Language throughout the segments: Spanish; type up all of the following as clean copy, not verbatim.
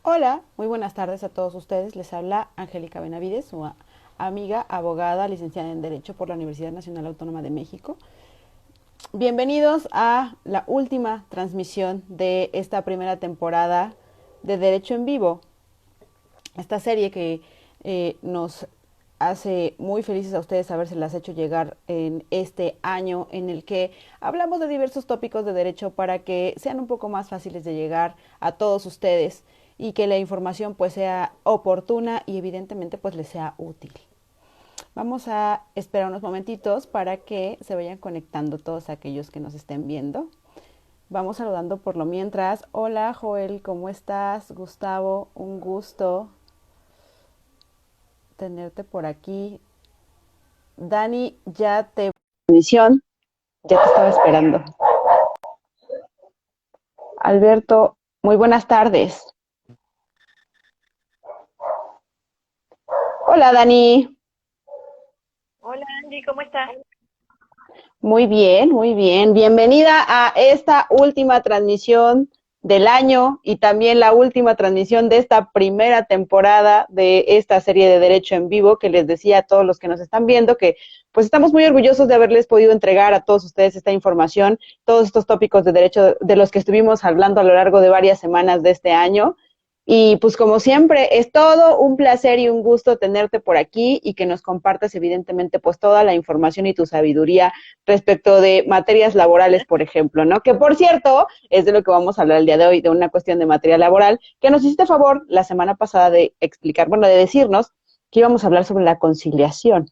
Hola, muy buenas tardes a todos ustedes. Les habla Angélica Benavides, su amiga, abogada, licenciada en Derecho por la Universidad Nacional Autónoma de México. Bienvenidos a la última transmisión de esta primera temporada de Derecho en Vivo. Esta serie que nos hace muy felices a ustedes habérselas hecho llegar en este año en el que hablamos de diversos tópicos de derecho para que sean un poco más fáciles de llegar a todos ustedes y que la información pues sea oportuna y evidentemente pues les sea útil. Vamos a esperar unos momentitos para que se vayan conectando todos aquellos que nos estén viendo. Vamos saludando por lo mientras. Hola Joel, ¿cómo estás? Gustavo, un gusto tenerte por aquí. Dani, ya te... Edición, ya te estaba esperando. Alberto, muy buenas tardes. Hola Dani. Hola Andy, ¿cómo estás? Muy bien, muy bien. Bienvenida a esta última transmisión del año y también la última transmisión de esta primera temporada de esta serie de Derecho en Vivo que les decía a todos los que nos están viendo que pues estamos muy orgullosos de haberles podido entregar a todos ustedes esta información, todos estos tópicos de derecho de los que estuvimos hablando a lo largo de varias semanas de este año. Y pues como siempre, es todo un placer y un gusto tenerte por aquí y que nos compartas evidentemente pues toda la información y tu sabiduría respecto de materias laborales, por ejemplo, ¿no? Que por cierto, es de lo que vamos a hablar el día de hoy, de una cuestión de materia laboral, que nos hiciste favor la semana pasada de explicar, bueno, de decirnos que íbamos a hablar sobre la conciliación.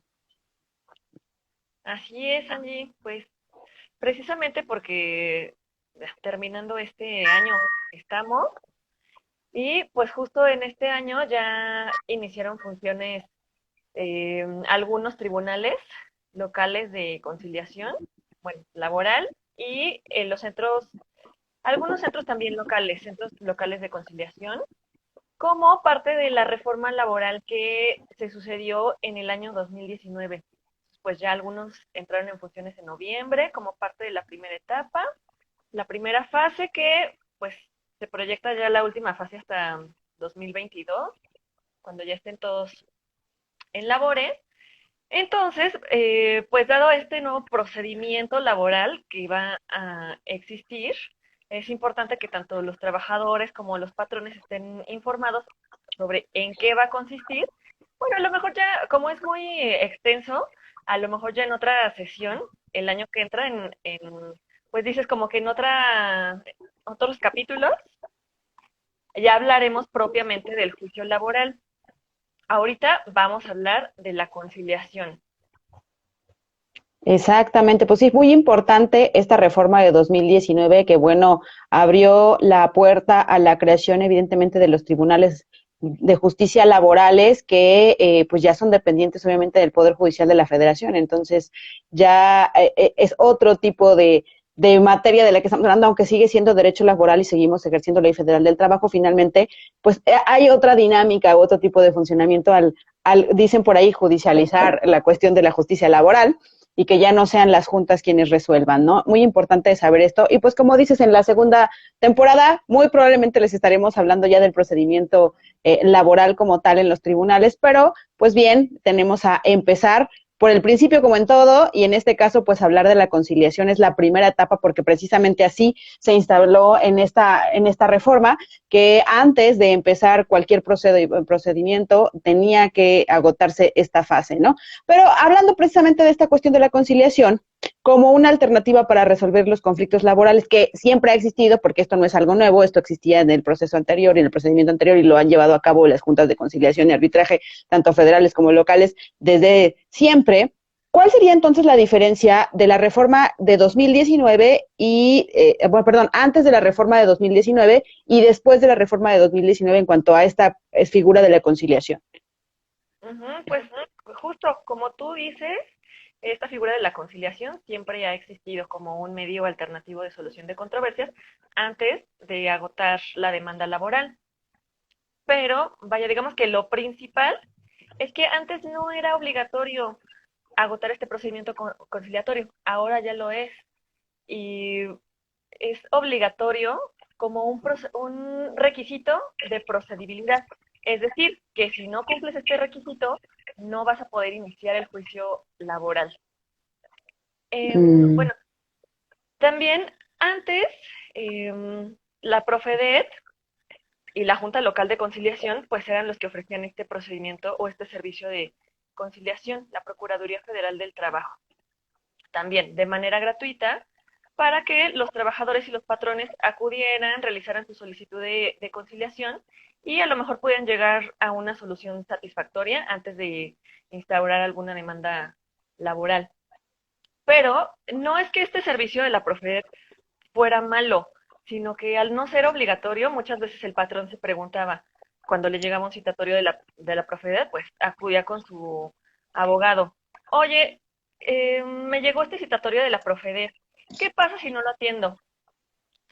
Así es, Andy, pues precisamente porque terminando este año estamos y pues justo en este año ya iniciaron funciones algunos tribunales locales de conciliación, bueno, laboral y los centros, algunos centros también locales, centros locales de conciliación, como parte de la reforma laboral que se sucedió en el año 2019. Pues ya algunos entraron en funciones en noviembre como parte de la primera etapa, la primera fase que pues se proyecta ya la última fase hasta 2022, cuando ya estén todos en labores. Entonces, pues dado este nuevo procedimiento laboral que iba a existir, es importante que tanto los trabajadores como los patrones estén informados sobre en qué va a consistir. Bueno, a lo mejor ya, como es muy extenso, a lo mejor ya en otra sesión, el año que entra, pues dices como que en otros capítulos, ya hablaremos propiamente del juicio laboral. Ahorita vamos a hablar de la conciliación. Exactamente, pues sí, es muy importante esta reforma de 2019 que, bueno, abrió la puerta a la creación, evidentemente, de los tribunales de justicia laborales que, pues ya son dependientes, obviamente, del Poder Judicial de la Federación. Entonces, ya es otro tipo de materia de la que estamos hablando, aunque sigue siendo derecho laboral y seguimos ejerciendo ley federal del trabajo, finalmente, pues hay otra dinámica, otro tipo de funcionamiento dicen por ahí, judicializar la cuestión de la justicia laboral y que ya no sean las juntas quienes resuelvan, ¿no? Muy importante saber esto. Y pues como dices, en la segunda temporada muy probablemente les estaremos hablando ya del procedimiento laboral como tal en los tribunales, pero pues bien, tenemos a empezar por el principio como en todo, y en este caso pues hablar de la conciliación es la primera etapa porque precisamente así se instaló en esta reforma, que antes de empezar cualquier procedimiento tenía que agotarse esta fase, ¿no? Pero hablando precisamente de esta cuestión de la conciliación, como una alternativa para resolver los conflictos laborales que siempre ha existido, porque esto no es algo nuevo, esto existía en el proceso anterior y en el procedimiento anterior y lo han llevado a cabo las juntas de conciliación y arbitraje, tanto federales como locales, desde siempre. ¿Cuál sería entonces la diferencia de la reforma de 2019 bueno, perdón, antes de la reforma de 2019 y después de la reforma de 2019 en cuanto a esta figura de la conciliación? Ujú, pues justo como tú dices, esta figura de la conciliación siempre ha existido como un medio alternativo de solución de controversias antes de agotar la demanda laboral. Pero, vaya, digamos que lo principal es que antes no era obligatorio agotar este procedimiento conciliatorio, ahora ya lo es. Y es obligatorio como un requisito de procedibilidad. Es decir, que si no cumples este requisito, no vas a poder iniciar el juicio laboral. Mm, Bueno, también antes la Profedet y la Junta Local de Conciliación pues eran los que ofrecían este procedimiento o este servicio de conciliación, la Procuraduría Federal del Trabajo. También de manera gratuita para que los trabajadores y los patrones acudieran, realizaran su solicitud de conciliación y a lo mejor puedan llegar a una solución satisfactoria antes de instaurar alguna demanda laboral. Pero no es que este servicio de la Profedet fuera malo, sino que al no ser obligatorio, muchas veces el patrón se preguntaba, cuando le llegaba un citatorio de la Profedet, pues acudía con su abogado. Oye, me llegó este citatorio de la Profedet, ¿qué pasa si no lo atiendo?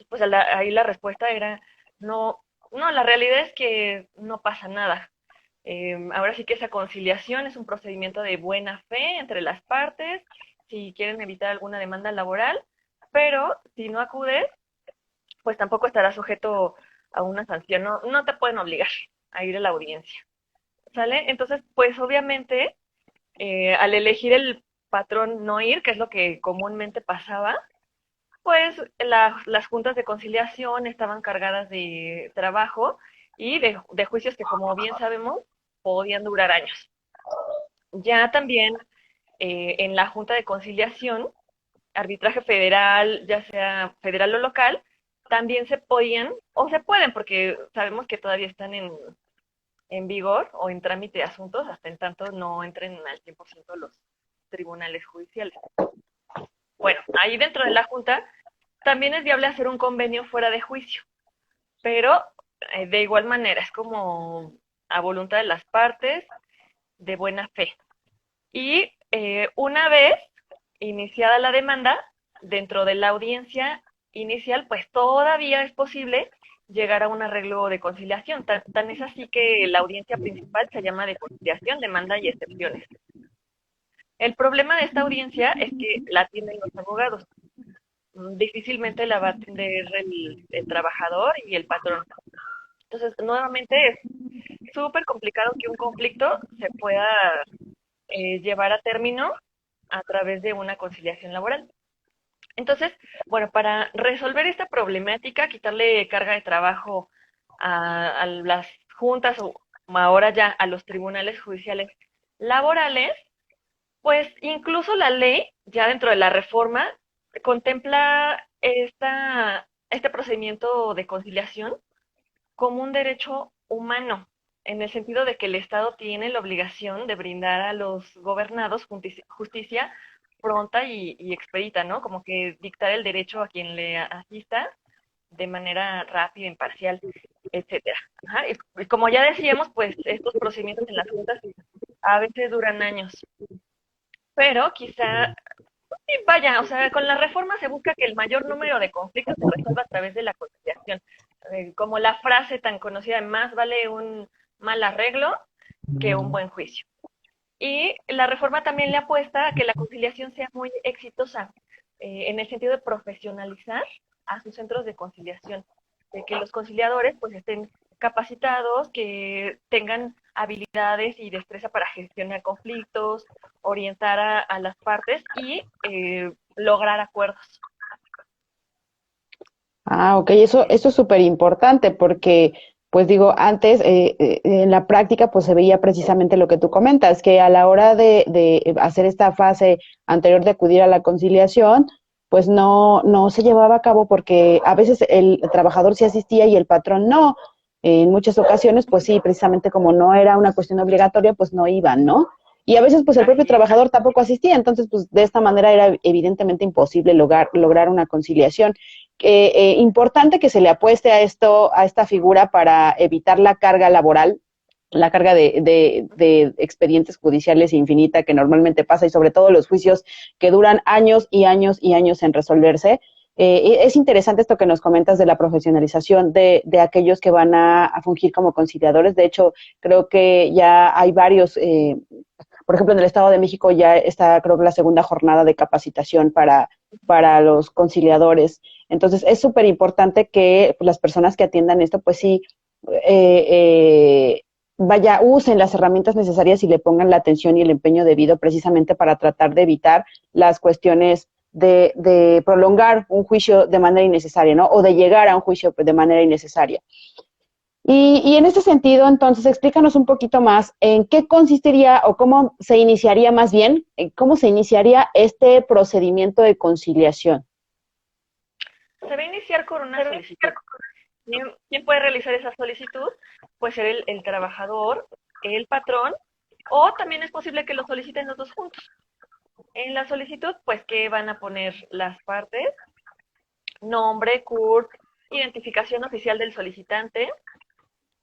Pues ahí la respuesta era, no, no, la realidad es que no pasa nada. Ahora sí que esa conciliación es un procedimiento de buena fe entre las partes, si quieren evitar alguna demanda laboral, pero si no acudes, pues tampoco estarás sujeto a una sanción, no, no te pueden obligar a ir a la audiencia, ¿sale? Entonces, pues obviamente, al elegir el patrón no ir, que es lo que comúnmente pasaba, pues las juntas de conciliación estaban cargadas de trabajo y de juicios que, como bien sabemos, podían durar años. Ya también en la junta de conciliación, arbitraje federal, ya sea federal o local, también se podían, o se pueden, porque sabemos que todavía están en vigor o en trámite de asuntos, hasta en tanto no entren al 100% los tribunales judiciales. Bueno, ahí dentro de la Junta también es viable hacer un convenio fuera de juicio, pero de igual manera es como a voluntad de las partes, de buena fe. Y una vez iniciada la demanda, dentro de la audiencia inicial, pues todavía es posible llegar a un arreglo de conciliación. Tan es así que la audiencia principal se llama de conciliación, demanda y excepciones. El problema de esta audiencia es que la atienden los abogados. Difícilmente la va a atender el trabajador y el patrón. Entonces, nuevamente es súper complicado que un conflicto se pueda llevar a término a través de una conciliación laboral. Entonces, bueno, para resolver esta problemática, quitarle carga de trabajo a las juntas o ahora ya a los tribunales judiciales laborales, pues incluso la ley, ya dentro de la reforma, contempla este procedimiento de conciliación como un derecho humano, en el sentido de que el Estado tiene la obligación de brindar a los gobernados justicia pronta y expedita, ¿no? Como que dictar el derecho a quien le asista de manera rápida, imparcial, etcétera. Ajá. Y como ya decíamos, pues estos procedimientos en las juntas a veces duran años, pero quizá, vaya, o sea, con la reforma se busca que el mayor número de conflictos se resuelva a través de la conciliación. Como la frase tan conocida, más vale un mal arreglo que un buen juicio. Y la reforma también le apuesta a que la conciliación sea muy exitosa, en el sentido de profesionalizar a sus centros de conciliación, de que los conciliadores pues estén capacitados, que tengan habilidades y destreza para gestionar conflictos, orientar a las partes y lograr acuerdos. Ah, ok, eso es súper importante porque, pues digo, antes en la práctica pues se veía precisamente lo que tú comentas, que a la hora de hacer esta fase anterior de acudir a la conciliación, pues no se llevaba a cabo porque a veces el trabajador sí asistía y el patrón no. En muchas ocasiones, pues sí, precisamente como no era una cuestión obligatoria, pues no iban, ¿no? Y a veces, pues el propio Así es. trabajador tampoco asistía, entonces, pues de esta manera era evidentemente imposible lograr una conciliación. Importante que se le apueste a esto, a esta figura para evitar la carga laboral, la carga de expedientes judiciales infinita que normalmente pasa y sobre todo los juicios que duran años y años y años en resolverse. Es interesante esto que nos comentas de la profesionalización de aquellos que van a fungir como conciliadores. De hecho, creo que ya hay varios, por ejemplo, en el Estado de México ya está, creo que la segunda jornada de capacitación para los conciliadores. Entonces, es súper importante que pues, las personas que atiendan esto, pues sí, vaya, usen las herramientas necesarias y le pongan la atención y el empeño debido precisamente para tratar de evitar las cuestiones de prolongar un juicio de manera innecesaria, ¿no? O de llegar a un juicio de manera innecesaria. Y en este sentido, entonces, explícanos un poquito más en qué consistiría o cómo se iniciaría más bien, cómo se iniciaría este procedimiento de conciliación. Se va a iniciar con una solicitud. ¿Quién puede realizar esa solicitud? Puede ser el trabajador, el patrón, o también es posible que lo soliciten los dos juntos. En la solicitud, pues, ¿qué van a poner las partes? Nombre, CURP, identificación oficial del solicitante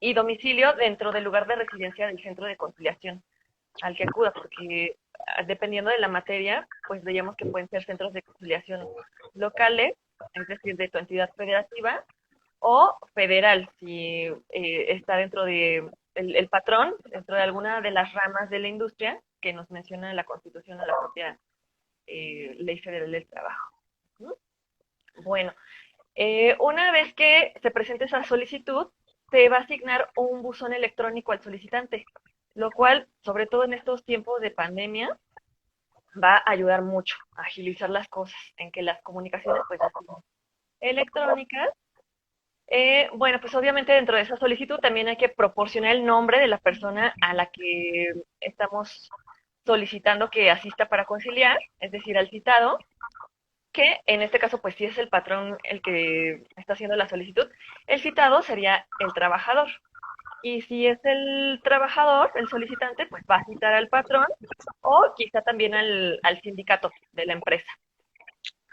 y domicilio dentro del lugar de residencia del centro de conciliación al que acuda, porque dependiendo de la materia, pues veíamos que pueden ser centros de conciliación locales, es decir, de tu entidad federativa, o federal, si está dentro de el patrón, dentro de alguna de las ramas de la industria que nos menciona la Constitución o la propia Ley Federal del Trabajo. ¿Mm? Bueno, una vez que se presente esa solicitud, se va a asignar un buzón electrónico al solicitante, lo cual, sobre todo en estos tiempos de pandemia, va a ayudar mucho a agilizar las cosas, en que las comunicaciones pues así electrónicas. Bueno, pues obviamente dentro de esa solicitud también hay que proporcionar el nombre de la persona a la que estamos solicitando que asista para conciliar, es decir, al citado, que en este caso, pues si es el patrón el que está haciendo la solicitud, el citado sería el trabajador. Y si es el trabajador, el solicitante, pues va a citar al patrón o quizá también al sindicato de la empresa.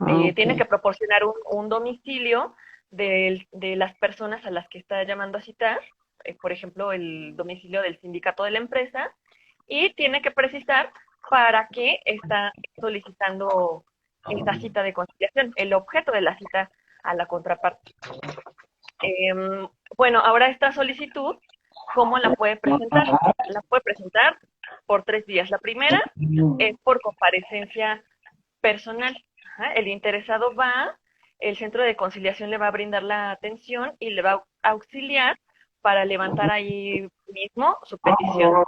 Ah, Tiene ok. que proporcionar un domicilio de las personas a las que está llamando a citar, por ejemplo, el domicilio del sindicato de la empresa, y tiene que precisar para qué está solicitando esta cita de conciliación, el objeto de la cita a la contraparte. Bueno, ahora esta solicitud, ¿cómo la puede presentar? La puede presentar por 3 vías. La primera es por comparecencia personal. Ajá, el interesado va, el centro de conciliación le va a brindar la atención y le va a auxiliar para levantar ahí mismo su petición.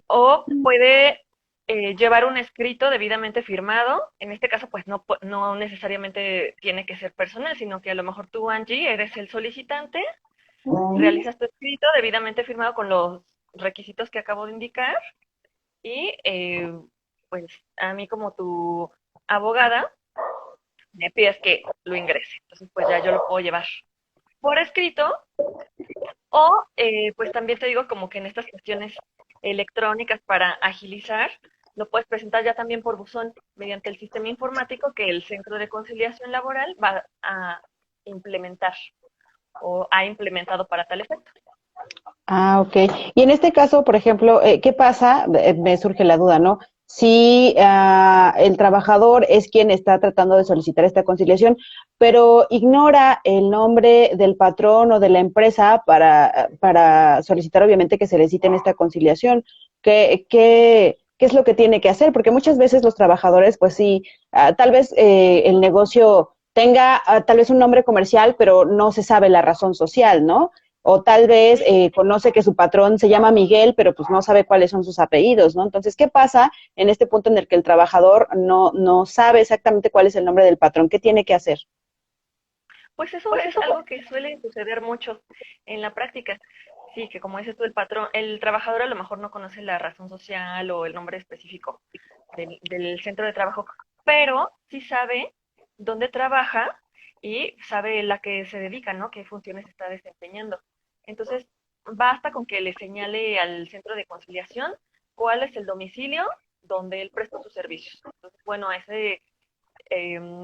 O puede llevar un escrito debidamente firmado. En este caso, pues no necesariamente tiene que ser personal, sino que a lo mejor tú, Angie, eres el solicitante, realizas tu escrito debidamente firmado con los requisitos que acabo de indicar y pues a mí como tu abogada me pides que lo ingrese. Entonces, pues ya yo lo puedo llevar por escrito o pues también te digo como que en estas cuestiones electrónicas para agilizar, lo puedes presentar ya también por buzón mediante el sistema informático que el Centro de Conciliación Laboral va a implementar o ha implementado para tal efecto. Ah, ok. Y en este caso, por ejemplo, ¿qué pasa? Me surge la duda, ¿no? Si el trabajador es quien está tratando de solicitar esta conciliación, pero ignora el nombre del patrón o de la empresa para solicitar, obviamente, que se le citen esta conciliación. ¿Qué es lo que tiene que hacer? Porque muchas veces los trabajadores, pues sí, tal vez el negocio tenga tal vez un nombre comercial, pero no se sabe la razón social, ¿no? O tal vez conoce que su patrón se llama Miguel, pero pues no sabe cuáles son sus apellidos, ¿no? Entonces, ¿qué pasa en este punto en el que el trabajador no sabe exactamente cuál es el nombre del patrón? ¿Qué tiene que hacer? Pues eso es algo que suele suceder mucho en la práctica. Sí, que como dices tú, el patrón, el trabajador a lo mejor no conoce la razón social o el nombre específico del centro de trabajo, pero sí sabe dónde trabaja y sabe la que se dedica, ¿no? Qué funciones está desempeñando. Entonces, basta con que le señale al centro de conciliación cuál es el domicilio donde él prestó sus servicios. Entonces, bueno,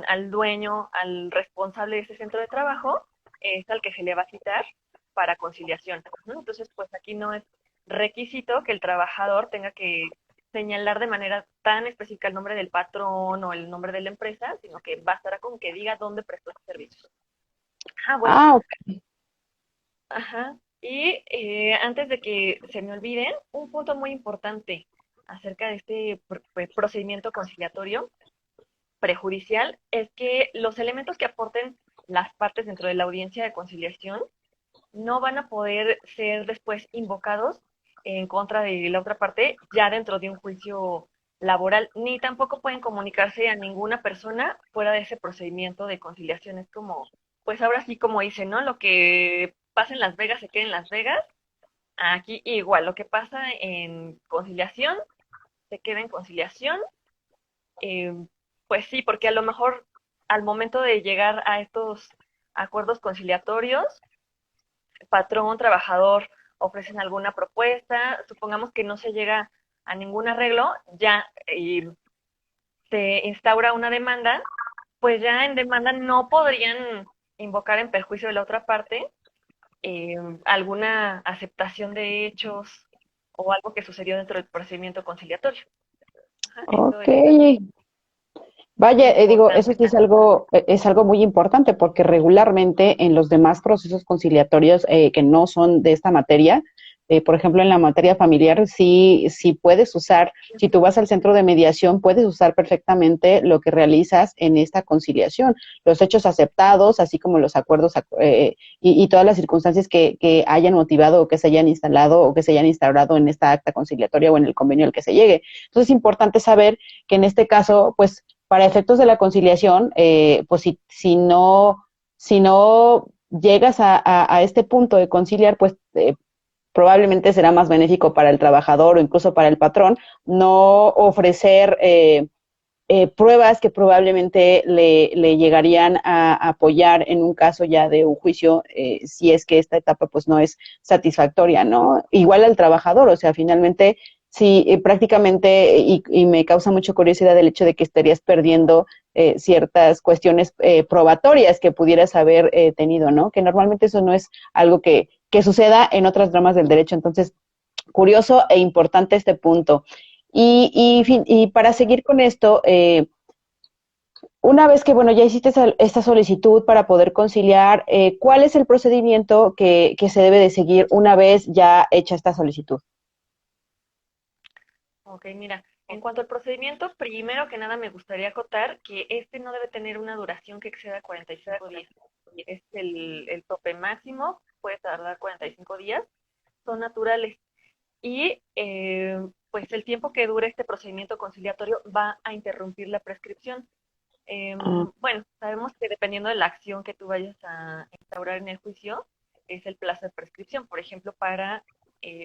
al dueño, al responsable de ese centro de trabajo, es al que se le va a citar para conciliación, ¿no? Entonces, pues aquí no es requisito que el trabajador tenga que señalar de manera tan específica el nombre del patrón o el nombre de la empresa, sino que bastará con que diga dónde prestó sus servicios. Ah, bueno, Ah, ok. ajá. Y antes de que se me olviden, un punto muy importante acerca de este procedimiento conciliatorio. prejudicial es que los elementos que aporten las partes dentro de la audiencia de conciliación no van a poder ser después invocados en contra de la otra parte ya dentro de un juicio laboral, ni tampoco pueden comunicarse a ninguna persona fuera de ese procedimiento de conciliación. Es como, pues ahora sí como dice, ¿no? Lo que pasa en Las Vegas se queda en Las Vegas. Aquí igual, lo que pasa en conciliación se queda en conciliación. Eh, pues sí, porque a lo mejor al momento de llegar a estos acuerdos conciliatorios, patrón, trabajador ofrecen alguna propuesta, supongamos que no se llega a ningún arreglo, ya se instaura una demanda, pues ya en demanda no podrían invocar en perjuicio de la otra parte alguna aceptación de hechos o algo que sucedió dentro del procedimiento conciliatorio. Ajá, eso Ok. es Vaya, digo, eso importante sí también. es algo muy importante porque regularmente en los demás procesos conciliatorios que no son de esta materia, por ejemplo, en la materia familiar, sí puedes usar, si tú vas al centro de mediación, puedes usar perfectamente lo que realizas en esta conciliación, los hechos aceptados, así como los acuerdos y todas las circunstancias que hayan motivado o que se hayan instalado o que se hayan instaurado en esta acta conciliatoria o en el convenio al que se llegue. Entonces es importante saber que en este caso, pues, para efectos de la conciliación, pues si no llegas a este punto de conciliar, pues probablemente será más benéfico para el trabajador o incluso para el patrón no ofrecer pruebas que probablemente le llegarían a apoyar en un caso ya de un juicio, si es que esta etapa pues no es satisfactoria, ¿no? Igual al trabajador, o sea, finalmente, sí, prácticamente, y me causa mucha curiosidad el hecho de que estarías perdiendo ciertas cuestiones probatorias que pudieras haber tenido, ¿no? Que normalmente eso no es algo que suceda en otras ramas del derecho. Entonces, curioso e importante este punto. Y para seguir con esto, una vez que, bueno, ya hiciste esta solicitud para poder conciliar, ¿cuál es el procedimiento que se debe de seguir una vez ya hecha esta solicitud? Ok, mira, en cuanto al procedimiento, primero que nada me gustaría acotar que este no debe tener una duración que exceda 45 días. Es el tope máximo, puede tardar 45 días, son naturales. Y pues el tiempo que dure este procedimiento conciliatorio va a interrumpir la prescripción. Ah, Bueno, sabemos que dependiendo de la acción que tú vayas a instaurar en el juicio, es el plazo de prescripción. Por ejemplo, para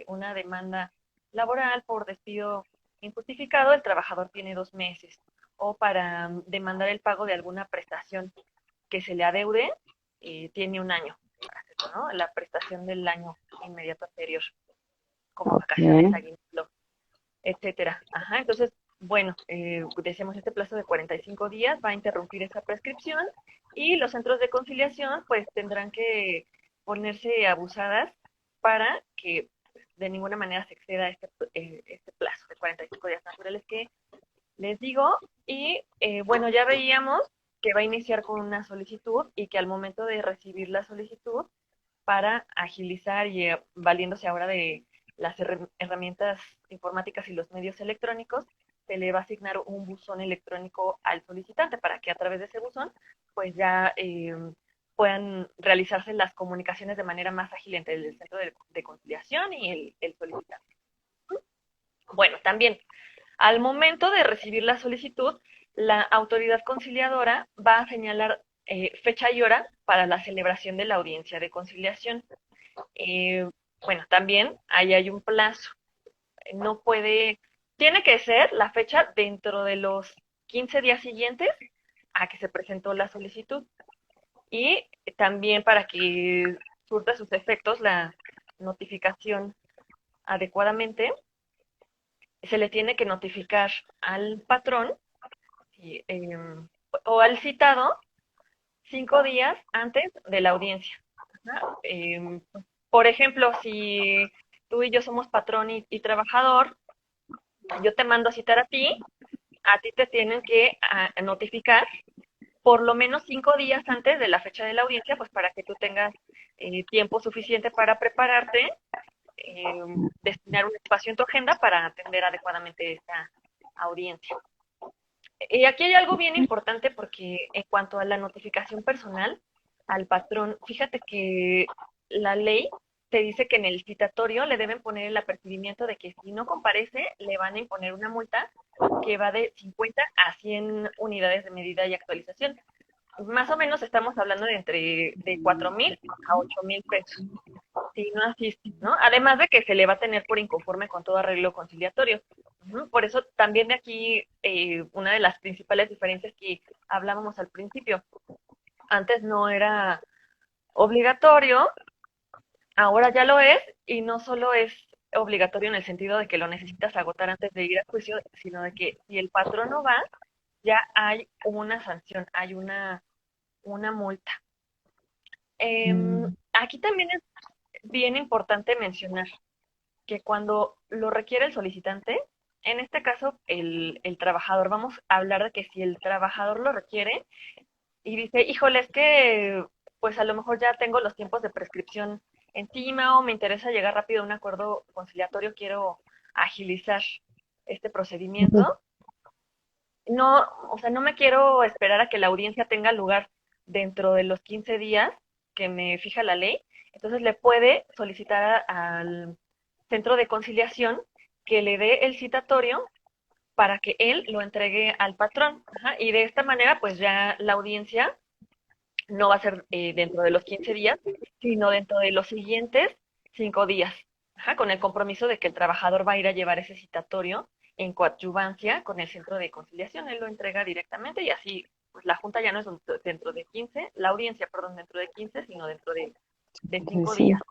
una demanda laboral por despido injustificado, el trabajador tiene 2 meses. O para demandar el pago de alguna prestación que se le adeude, tiene un año para hacerlo, ¿no? La prestación del año inmediato anterior, como ok. vacaciones, aguinaldo, etcétera. Ajá, entonces, bueno, decíamos este plazo de 45 días va a interrumpir esa prescripción y los centros de conciliación pues tendrán que ponerse abusadas para que pues, de ninguna manera se exceda este plazo de 45 días naturales que les digo. Y bueno, ya veíamos que va a iniciar con una solicitud y que al momento de recibir la solicitud para agilizar y valiéndose ahora de las herramientas informáticas y los medios electrónicos, se le va a asignar un buzón electrónico al solicitante para que a través de ese buzón pues ya puedan realizarse las comunicaciones de manera más ágil entre el centro de conciliación y el solicitante. Bueno, también al momento de recibir la solicitud, la autoridad conciliadora va a señalar fecha y hora para la celebración de la audiencia de conciliación. Eh, bueno, también ahí hay un plazo. No puede, tiene que ser la fecha dentro de los 15 días siguientes a que se presentó la solicitud. Y también para que surta sus efectos la notificación adecuadamente, se le tiene que notificar al patrón y, o al citado 5 días antes de la audiencia. Por ejemplo, si tú y yo somos patrón y trabajador, yo te mando a citar a ti te tienen que notificar por lo menos 5 días antes de la fecha de la audiencia, pues para que tú tengas tiempo suficiente para prepararte, eh, destinar un espacio en tu agenda para atender adecuadamente esta audiencia. Y aquí hay algo bien importante porque en cuanto a la notificación personal al patrón, fíjate que la ley te dice que en el citatorio le deben poner el apercibimiento de que si no comparece le van a imponer una multa que va de 50 a 100 unidades de medida y actualización. Más o menos estamos hablando de entre de 4,000 a 8,000 pesos si no asiste, ¿no? Además de que se le va a tener por inconforme con todo arreglo conciliatorio. Por eso también de aquí una de las principales diferencias que hablábamos al principio. Antes no era obligatorio, ahora ya lo es, y no solo es obligatorio en el sentido de que lo necesitas agotar antes de ir a juicio, sino de que si el patrón no va, ya hay una sanción, hay una multa. Aquí también es bien importante mencionar que cuando lo requiere el solicitante, en este caso el trabajador, vamos a hablar de que si el trabajador lo requiere y dice, híjole, es que pues a lo mejor ya tengo los tiempos de prescripción encima o me interesa llegar rápido a un acuerdo conciliatorio, quiero agilizar este Ujú. procedimiento. No, o sea, no me quiero esperar a que la audiencia tenga lugar dentro de los 15 días que me fija la ley. Entonces le puede solicitar al centro de conciliación que le dé el citatorio para que él lo entregue al patrón. Ajá, y de esta manera, pues ya la audiencia no va a ser dentro de los 15 días, sino dentro de los siguientes 5 días, ajá, con el compromiso de que el trabajador va a ir a llevar ese citatorio en coadyuvancia con el centro de conciliación. Él lo entrega directamente y así pues, la junta ya no es dentro de 15, la audiencia, perdón, dentro de 15, sino dentro de Pues 5 sí. días.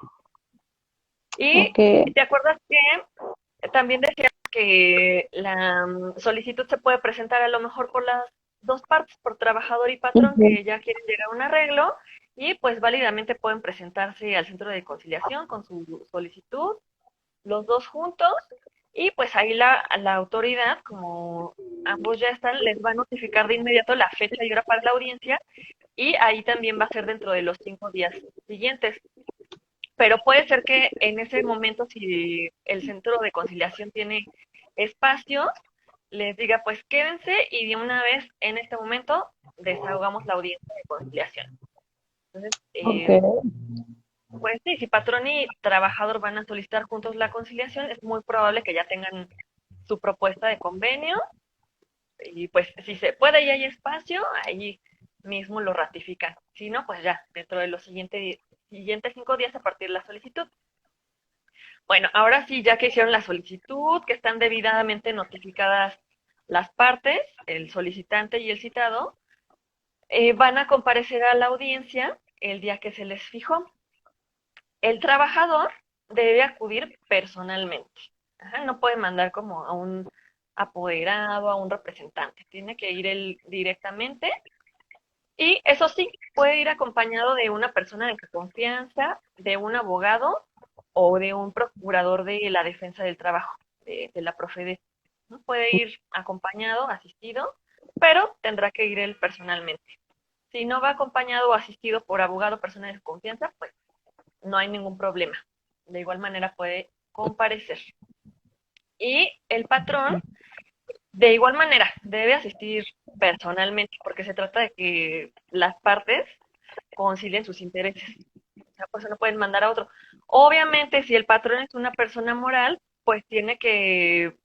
Y Ok. te acuerdas que también decía que la solicitud se puede presentar a lo mejor por las dos partes, por trabajador y patrón, Ujú. que ya quieren llegar a un arreglo y pues válidamente pueden presentarse al centro de conciliación con su solicitud, los dos juntos, y pues ahí la autoridad, como ambos ya están, les va a notificar de inmediato la fecha y hora para la audiencia y ahí también va a ser dentro de los 5 días siguientes. Pero puede ser que en ese momento, si el centro de conciliación tiene espacios, les diga, pues quédense y de una vez en este momento desahogamos la audiencia de conciliación. Entonces, Ok. pues sí, si patrón y trabajador van a solicitar juntos la conciliación, es muy probable que ya tengan su propuesta de convenio y pues si se puede y hay espacio, ahí mismo lo ratifican. Si no, pues ya, dentro de los siguientes 5 días a partir de la solicitud. Bueno, ahora sí, ya que hicieron la solicitud, que están debidamente notificadas las partes, el solicitante y el citado, van a comparecer a la audiencia el día que se les fijó. El trabajador debe acudir personalmente. Ajá, no puede mandar como a un apoderado, a un representante. Tiene que ir él directamente. Y eso sí, puede ir acompañado de una persona de su confianza, de un abogado o de un procurador de la defensa del trabajo, de la Profede. ¿No? Puede ir acompañado, asistido, pero tendrá que ir él personalmente. Si no va acompañado o asistido por abogado o persona de su confianza, pues no hay ningún problema. De igual manera puede comparecer. Y el patrón, de igual manera, debe asistir personalmente, porque se trata de que las partes concilien sus intereses. O sea, pues no pueden mandar a otro. Obviamente, si el patrón es una persona moral, pues tiene que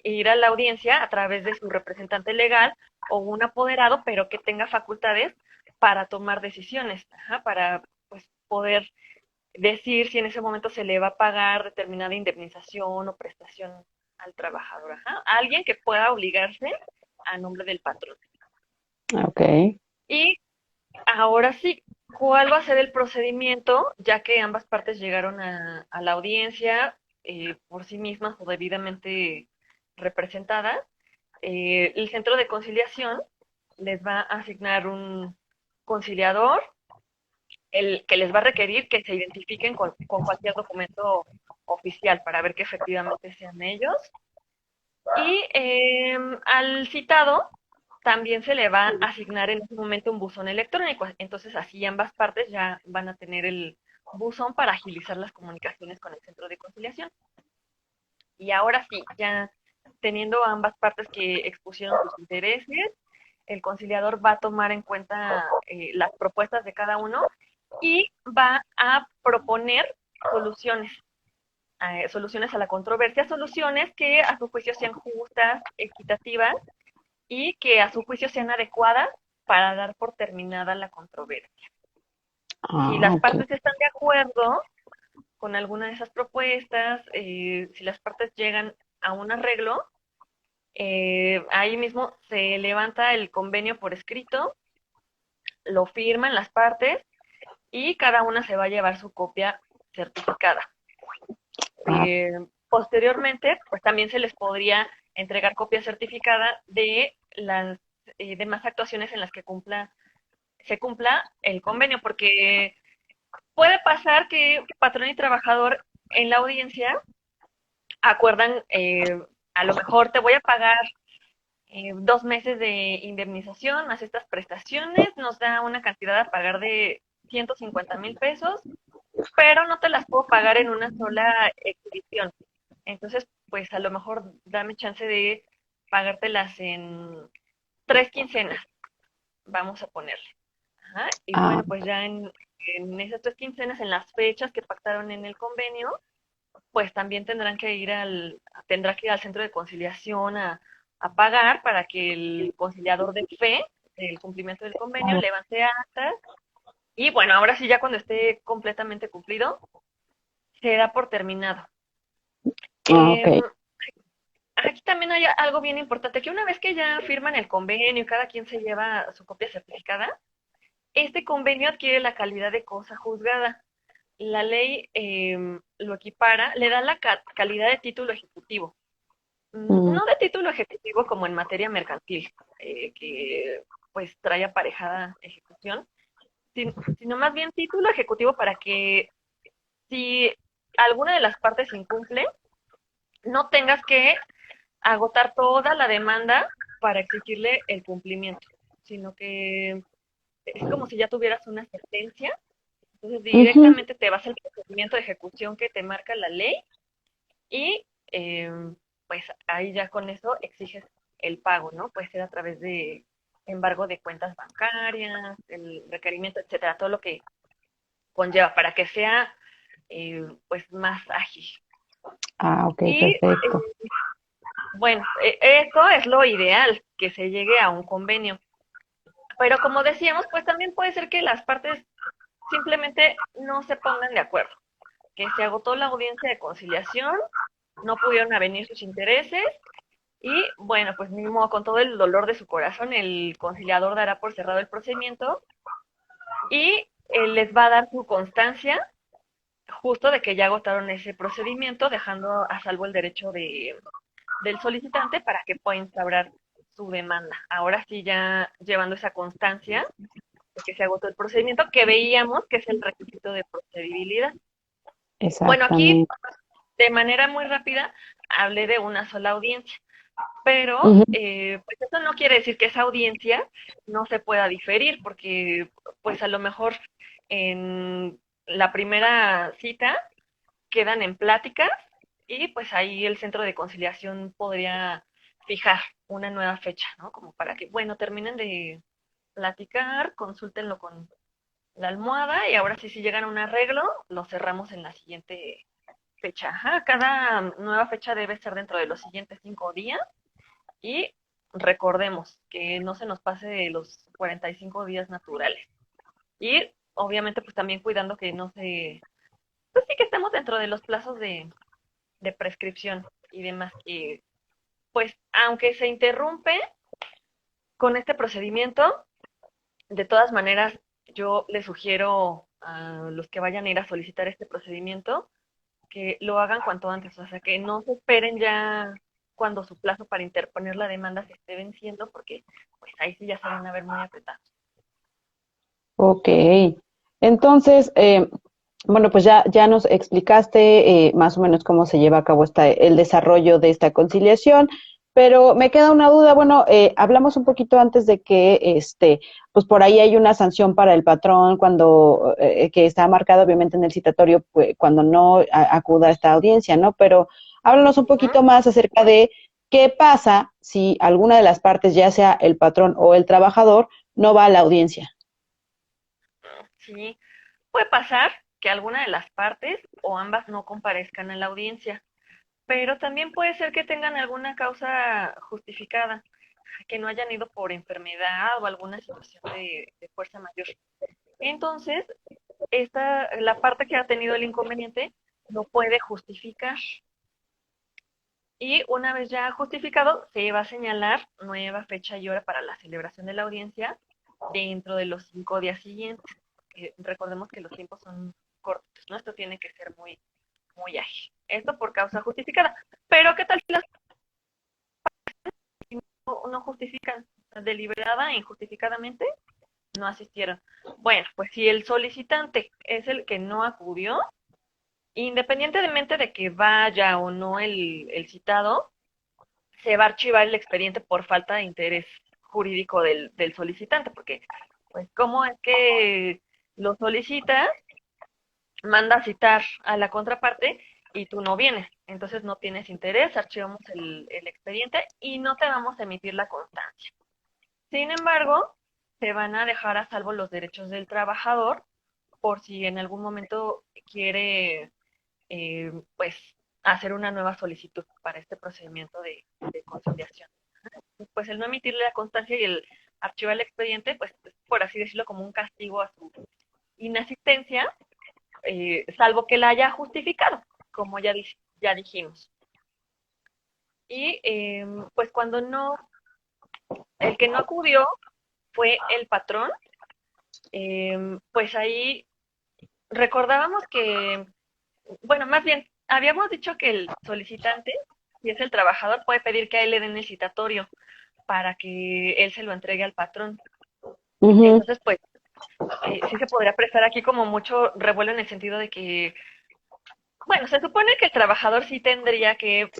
ir a la audiencia a través de su representante legal o un apoderado, pero que tenga facultades para tomar decisiones, ajá, para pues, poder decir si en ese momento se le va a pagar determinada indemnización o prestación al trabajador, ajá, alguien que pueda obligarse a nombre del patrón. Ok. Y ahora sí, ¿cuál va a ser el procedimiento? Ya que ambas partes llegaron a la audiencia por sí mismas o debidamente representadas, el centro de conciliación les va a asignar un conciliador, el que les va a requerir que se identifiquen con cualquier documento oficial para ver que efectivamente sean ellos. Y al citado también se le va a asignar en ese momento un buzón electrónico. Entonces así ambas partes ya van a tener el buzón para agilizar las comunicaciones con el centro de conciliación. Y ahora sí, ya teniendo ambas partes que expusieron sus intereses, el conciliador va a tomar en cuenta las propuestas de cada uno y va a proponer soluciones, soluciones a la controversia, soluciones que a su juicio sean justas, equitativas y que a su juicio sean adecuadas para dar por terminada la controversia. Si Ah, las ok. partes están de acuerdo con alguna de esas propuestas, si las partes llegan a un arreglo, ahí mismo se levanta el convenio por escrito, lo firman las partes y cada una se va a llevar su copia certificada. Ah, Posteriormente, pues también se les podría entregar copia certificada de las demás actuaciones en las que se cumpla el convenio, porque puede pasar que patrón y trabajador en la audiencia acuerdan, a lo mejor te voy a pagar 2 meses de indemnización más estas prestaciones, nos da una cantidad a pagar de 150,000 pesos, pero no te las puedo pagar en una sola exhibición. Entonces, pues a lo mejor dame chance de pagártelas en 3 quincenas, vamos a ponerle. Ajá. Y ah, bueno, pues ya en esas 3 quincenas, en las fechas que pactaron en el convenio, pues también tendrá que ir al centro de conciliación a pagar para que el conciliador de fe del cumplimiento del convenio levante actas. Y bueno, ahora sí, ya cuando esté completamente cumplido, se da por terminado. ok. Eh, Aquí también hay algo bien importante, que una vez que ya firman el convenio y cada quien se lleva su copia certificada, este convenio adquiere la calidad de cosa juzgada. La ley lo equipara, le da la calidad de título ejecutivo. Mm, No de título ejecutivo como en materia mercantil, que pues trae aparejada ejecución, sino más bien título ejecutivo para que si alguna de las partes incumple, no tengas que agotar toda la demanda para exigirle el cumplimiento, sino que es como si ya tuvieras una sentencia, entonces ujú. directamente te vas al procedimiento de ejecución que te marca la ley y pues ahí ya con eso exiges el pago, ¿no? Puede ser a través de embargo de cuentas bancarias, el requerimiento, etcétera, todo lo que conlleva para que sea pues más ágil. Ah, ok, Y perfecto. bueno, eso es lo ideal, que se llegue a un convenio. Pero como decíamos, pues también puede ser que las partes simplemente no se pongan de acuerdo, que se agotó la audiencia de conciliación, no pudieron avenir sus intereses y bueno, pues mismo con todo el dolor de su corazón, el conciliador dará por cerrado el procedimiento y les va a dar su constancia justo de que ya agotaron ese procedimiento, dejando a salvo el derecho del solicitante para que pueda instaurar su demanda. Ahora sí, ya llevando esa constancia de que se agotó el procedimiento, que veíamos que es el requisito de procedibilidad. Bueno, aquí Exactamente. de manera muy rápida hablé de una sola audiencia, pero Ujú. pues eso no quiere decir que esa audiencia no se pueda diferir, porque pues a lo mejor en la primera cita quedan en pláticas y pues ahí el centro de conciliación podría fijar una nueva fecha, ¿no? Como para que, bueno, terminen de platicar, consúltenlo con la almohada y ahora sí, si llegan a un arreglo, lo cerramos en la siguiente fecha. Ajá, cada nueva fecha debe ser dentro de los siguientes 5 días y recordemos que no se nos pase de los 45 días naturales. Y obviamente pues también cuidando que no se, pues sí que estemos dentro de los plazos de prescripción y demás que pues aunque se interrumpe con este procedimiento, de todas maneras yo les sugiero a los que vayan a ir a solicitar este procedimiento que lo hagan cuanto antes, o sea, que no se esperen ya cuando su plazo para interponer la demanda se esté venciendo, porque pues ahí sí ya se van a ver muy apretados. Ok. Entonces, bueno, pues ya nos explicaste más o menos cómo se lleva a cabo el desarrollo de esta conciliación, pero me queda una duda. Bueno, hablamos un poquito antes de que, pues por ahí hay una sanción para el patrón cuando, que está marcada obviamente en el citatorio, pues, cuando no acuda a esta audiencia, ¿no? Pero háblanos un Ujú. poquito más acerca de ¿qué pasa si alguna de las partes, ya sea el patrón o el trabajador, no va a la audiencia? Sí, puede pasar que alguna de las partes o ambas no comparezcan a la audiencia, pero también puede ser que tengan alguna causa justificada, que no hayan ido por enfermedad o alguna situación de fuerza mayor. Entonces, la parte que ha tenido el inconveniente no puede justificar. Y una vez ya justificado, se va a señalar nueva fecha y hora para la celebración de la audiencia dentro de los 5 días siguientes. Recordemos que los tiempos son cortos, ¿no? Esto tiene que ser muy, muy ágil. Esto por causa justificada. Pero ¿qué tal si las no justifican deliberada e injustificadamente? No asistieron. Bueno, pues si el solicitante es el que no acudió, independientemente de que vaya o no el citado, se va a archivar el expediente por falta de interés jurídico del solicitante, porque, pues, ¿cómo es que lo solicitas, manda a citar a la contraparte y tú no vienes? Entonces no tienes interés, archivamos el expediente y no te vamos a emitir la constancia. Sin embargo, se van a dejar a salvo los derechos del trabajador por si en algún momento quiere, pues, hacer una nueva solicitud para este procedimiento de conciliación. Pues el no emitirle la constancia y el archivar el expediente, pues por así decirlo, como un castigo a su inasistencia, salvo que la haya justificado, como ya dijimos. Y pues cuando no, el que no acudió fue el patrón, pues ahí recordábamos que, bueno, más bien, habíamos dicho que el solicitante, si es el trabajador, puede pedir que a él le den el citatorio para que él se lo entregue al patrón. Ujú. Entonces, pues, sí se podría prestar aquí como mucho revuelo en el sentido de que, bueno, se supone que el trabajador sí tendría que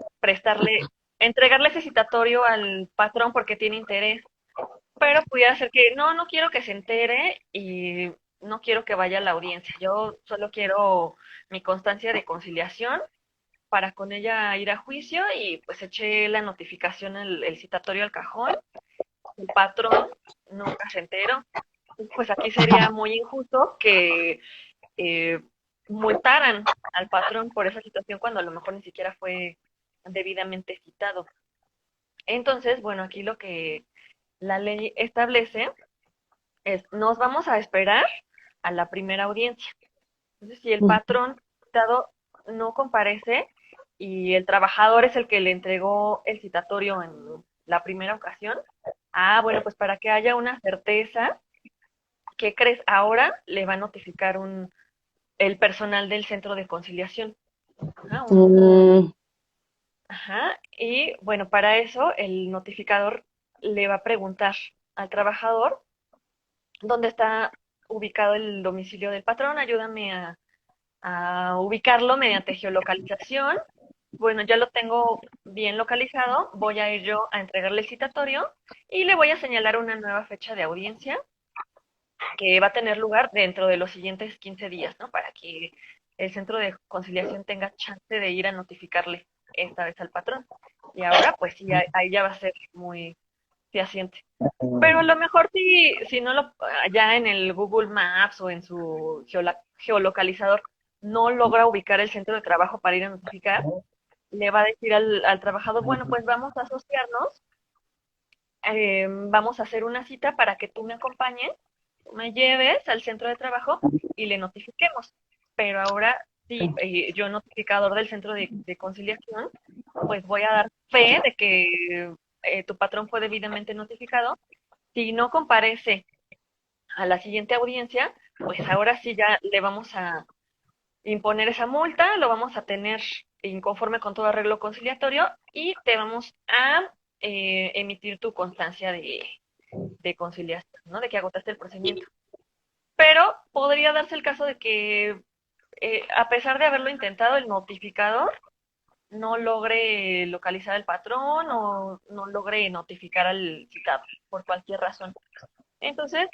entregarle ese citatorio al patrón porque tiene interés, pero pudiera ser que no quiero que se entere y no quiero que vaya a la audiencia. Yo solo quiero mi constancia de conciliación para con ella ir a juicio y pues eché la notificación, el citatorio al cajón. El patrón nunca se enteró. Pues aquí sería muy injusto que eh, multaran al patrón por esa situación cuando a lo mejor ni siquiera fue debidamente citado. Entonces, bueno, aquí lo que la ley establece es, nos vamos a esperar a la primera audiencia. Entonces, si el patrón citado no comparece y el trabajador es el que le entregó el citatorio en la primera ocasión, bueno, pues para que haya una certeza, ¿qué crees? Ahora le va a notificar el personal del centro de conciliación. Ajá, Mm, ajá, y bueno, para eso el notificador le va a preguntar al trabajador dónde está ubicado el domicilio del patrón, ayúdame a ubicarlo mediante geolocalización. Bueno, ya lo tengo bien localizado, voy a ir yo a entregarle el citatorio y le voy a señalar una nueva fecha de audiencia que va a tener lugar dentro de los siguientes 15 días, ¿no? Para que el centro de conciliación tenga chance de ir a notificarle esta vez al patrón. Y ahora, pues sí, ahí ya va a ser muy fehaciente. Pero a lo mejor si no ya en el Google Maps o en su geolocalizador no logra ubicar el centro de trabajo para ir a notificar, le va a decir al trabajador, bueno, pues vamos a asociarnos, vamos a hacer una cita para que tú me acompañes, me lleves al centro de trabajo y le notifiquemos. Pero ahora sí, yo notificador del centro de conciliación, pues voy a dar fe de que tu patrón fue debidamente notificado. Si no comparece a la siguiente audiencia, pues ahora sí ya le vamos a imponer esa multa, lo vamos a tener inconforme con todo arreglo conciliatorio y te vamos a emitir tu constancia de conciliación, ¿no? De que agotaste el procedimiento. Pero podría darse el caso de que, a pesar de haberlo intentado, el notificador no logre localizar al patrón o no logre notificar al citado por cualquier razón. Entonces,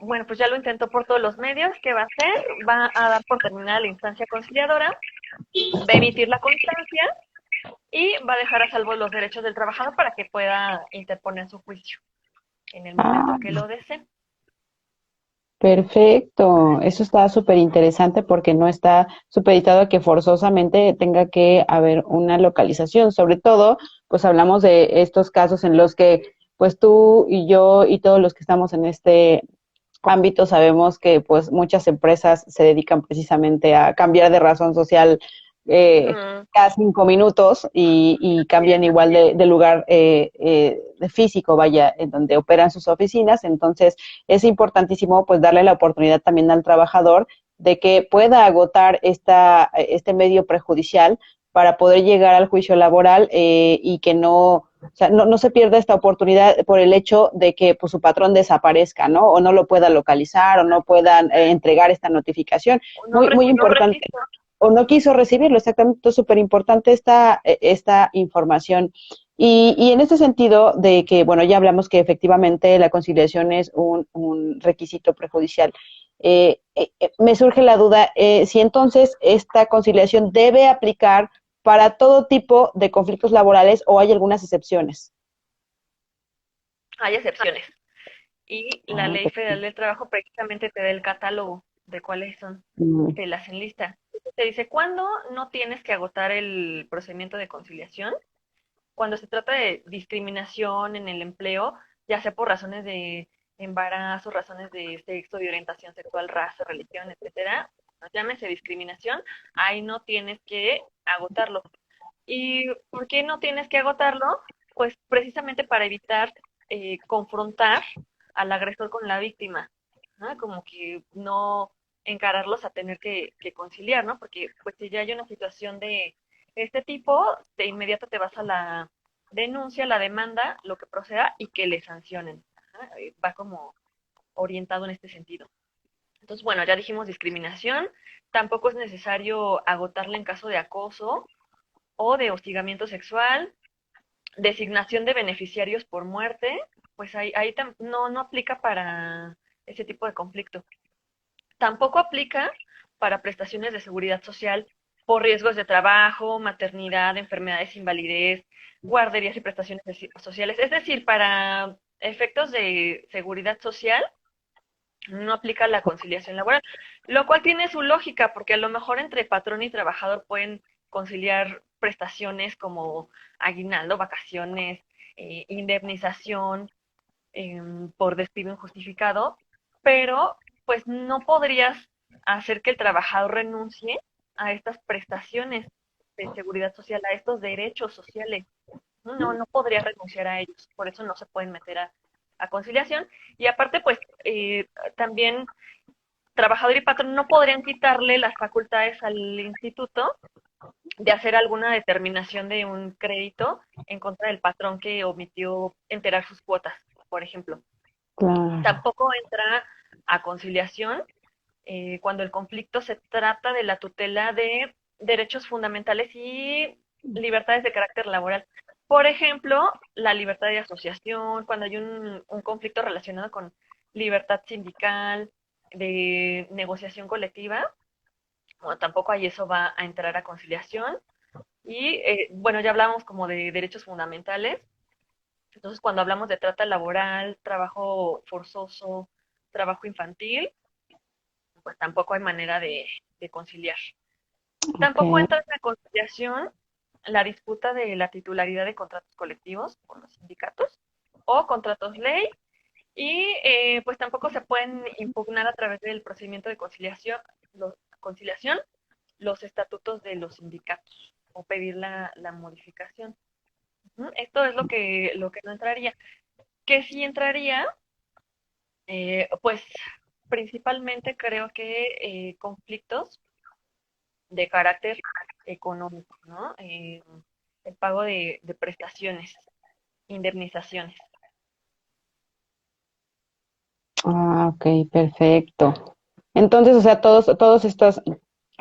bueno, pues ya lo intentó por todos los medios. ¿Qué va a hacer? Va a dar por terminada la instancia conciliadora, va a emitir la constancia y va a dejar a salvo los derechos del trabajador para que pueda interponer su juicio en el Ah, momento que lo desee. perfecto. Eso está súper interesante porque no está supeditado a que forzosamente tenga que haber una localización. Sobre todo, pues hablamos de estos casos en los que, pues tú y yo y todos los que estamos en este ámbito sabemos que pues muchas empresas se dedican precisamente a cambiar de razón social Ujú, cada 5 minutos y así es, cambian igual de lugar de físico, vaya, en donde operan sus oficinas. Entonces es importantísimo pues darle la oportunidad también al trabajador de que pueda agotar este medio prejudicial para poder llegar al juicio laboral y que no, o sea, no se pierda esta oportunidad por el hecho de que pues, su patrón desaparezca, ¿no? O no lo pueda localizar o no puedan entregar esta notificación. o no Muy, muy recibió importante. registro. O no quiso recibirlo, exactamente, súper importante esta información. Y en este sentido de que, bueno, ya hablamos que efectivamente la conciliación es un requisito prejudicial. Me surge la duda si entonces esta conciliación debe aplicar para todo tipo de conflictos laborales o hay algunas excepciones. Hay excepciones. Y la Ah, Ley Federal del Trabajo precisamente te da el catálogo de cuáles son, mm, te las enlista. Te dice cuándo no tienes que agotar el procedimiento de conciliación, cuando se trata de discriminación en el empleo, ya sea por razones de embarazo, razones de sexo, de orientación sexual, raza, religión, etcétera, llámese discriminación, ahí no tienes que agotarlo. ¿Y por qué no tienes que agotarlo? Pues precisamente para evitar confrontar al agresor con la víctima, ¿no? Como que no encararlos a tener que conciliar, ¿no? Porque pues si ya hay una situación de este tipo, de inmediato te vas a la denuncia, la demanda, lo que proceda y que le sancionen. Ajá, va como orientado en este sentido. Entonces, bueno, ya dijimos discriminación, tampoco es necesario agotarla en caso de acoso o de hostigamiento sexual, designación de beneficiarios por muerte, pues ahí no aplica para ese tipo de conflicto. Tampoco aplica para prestaciones de seguridad social por riesgos de trabajo, maternidad, enfermedades, invalidez, guarderías y prestaciones sociales. Es decir, para efectos de seguridad social no aplica la conciliación laboral, lo cual tiene su lógica, porque a lo mejor entre patrón y trabajador pueden conciliar prestaciones como aguinaldo, vacaciones, indemnización por despido injustificado, pero pues no podrías hacer que el trabajador renuncie a estas prestaciones de seguridad social, a estos derechos sociales. No podría renunciar a ellos, por eso no se pueden meter a conciliación. Y aparte, pues también trabajador y patrón no podrían quitarle las facultades al instituto de hacer alguna determinación de un crédito en contra del patrón que omitió enterar sus cuotas, por ejemplo. claro. Tampoco entra a conciliación cuando el conflicto se trata de la tutela de derechos fundamentales y libertades de carácter laboral. Por ejemplo, la libertad de asociación, cuando hay un conflicto relacionado con libertad sindical, de negociación colectiva, bueno, tampoco ahí eso va a entrar a conciliación. Y bueno, ya hablamos como de derechos fundamentales. Entonces, cuando hablamos de trata laboral, trabajo forzoso, trabajo infantil, pues tampoco hay manera de conciliar. Ok. Tampoco entra en la conciliación la disputa de la titularidad de contratos colectivos con los sindicatos o contratos ley y pues tampoco se pueden impugnar a través del procedimiento de conciliación los estatutos de los sindicatos o pedir la modificación. Esto es lo que no entraría. ¿Qué sí entraría? Pues principalmente creo que conflictos de carácter económico, ¿no? El pago de prestaciones, indemnizaciones. Ah, ok, perfecto. Entonces, o sea, todas estas